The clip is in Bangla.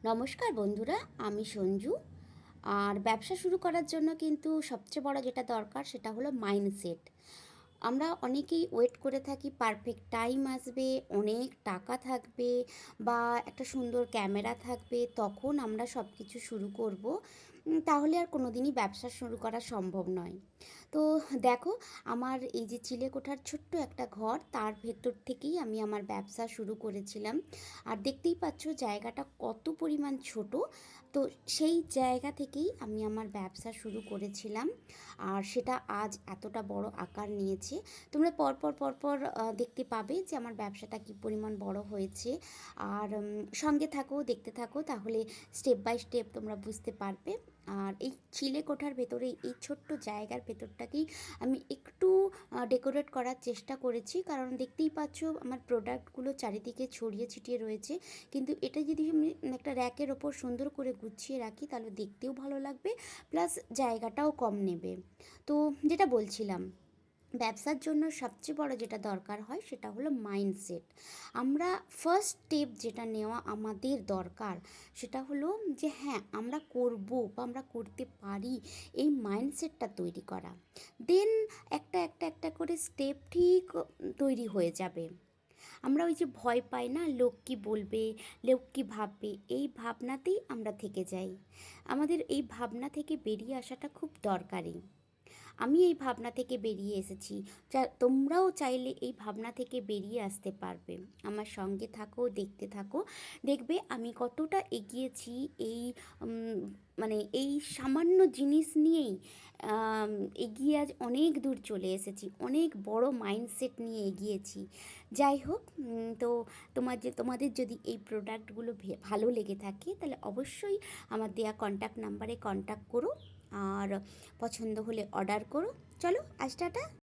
নমস্কার বন্ধুরা, আমি সঞ্জু। আর ব্যবসা শুরু করার জন্য কিন্তু সবচেয়ে বড় যেটা দরকার সেটা হলো মাইন্ডসেট। আমরা অনেকেই ওয়েট করে থাকি পারফেক্ট টাইম আসবে, অনেক টাকা থাকবে বা একটা সুন্দর ক্যামেরা থাকবে, তখন আমরা সব কিছু শুরু করব। তাহলে আর কোনো দিনই ব্যবসা শুরু করা সম্ভব নয়। তো দেখো, আমার এই যে চিলেকোঠার ছোট্ট একটা ঘর, তার ভেতর থেকেই আমি আমার ব্যবসা শুরু করেছিলাম। আর দেখতেই পাচ্ছ জায়গাটা কত পরিমাণ ছোট। তো সেই জায়গা থেকেই আমি আমার ব্যবসা শুরু করেছিলাম, আর সেটা আজ এতটা বড় আকার নিয়েছে। তোমরা পরপর পরপর দেখতে পাবে যে আমার ব্যবসাটা কী পরিমাণ বড় হয়েছে। আর সঙ্গে থাকো, দেখতে থাকো, তাহলে স্টেপ বাই স্টেপ তোমরা বুঝতে পারবে। আর এই চিলেকোঠার ভেতরে, এই ছোট্ট জায়গার ভেতরটাকেই আমি একটু ডেকোরেট করার চেষ্টা করেছি, কারণ দেখতেই পাচ্ছ আমার প্রোডাক্টগুলো চারিদিকে ছড়িয়ে ছিটিয়ে রয়েছে। কিন্তু এটা যদি আমি একটা র্যাকের ওপর সুন্দর করে গুছিয়ে রাখি তাহলে দেখতেও ভালো লাগবে, প্লাস জায়গাটাও কম নেবে। তো যেটা বলছিলাম, ব্যবসার জন্য সবচেয়ে বড় যেটা দরকার হয় সেটা হলো মাইন্ডসেট। আমরা ফার্স্ট স্টেপ যেটা নেওয়া আমাদের দরকার সেটা হলো যে হ্যাঁ, আমরা করব বা আমরা করতে পারি, এই মাইন্ডসেটটা তৈরি করা। দেন একটা একটা একটা করে স্টেপ ঠিক তৈরি হয়ে যাবে। আমরা ওই যে ভয় পাই না, লোক কী বলবে, লোক কী ভাববে, এই ভাবনাতেই আমরা থেকে যাই। আমাদের এই ভাবনা থেকে বেরিয়ে আসাটা খুব দরকারি। আমি এই ভাবনা থেকে বেরিয়ে এসেছি, তোমরাও চাইলে এই ভাবনা থেকে বেরিয়ে আসতে পারবে। আমার সঙ্গে থাকো, দেখতে থাকো, দেখবে আমি কতটা এগিয়েছি। এই মানে এই সামান্য জিনিস নিয়েই এগিয়ে আজ অনেক দূর চলে এসেছি, অনেক বড় মাইন্ডসেট নিয়ে এগিয়েছি। যাই হোক, তো তোমাদের যদি এই প্রোডাক্টগুলো ভালো লেগে থাকে তাহলে অবশ্যই আমার দেয়া কন্ট্যাক্ট নাম্বারে কন্ট্যাক্ট করো, আর পছন্দ হলে অর্ডার করো। চলো, আজ টাটা।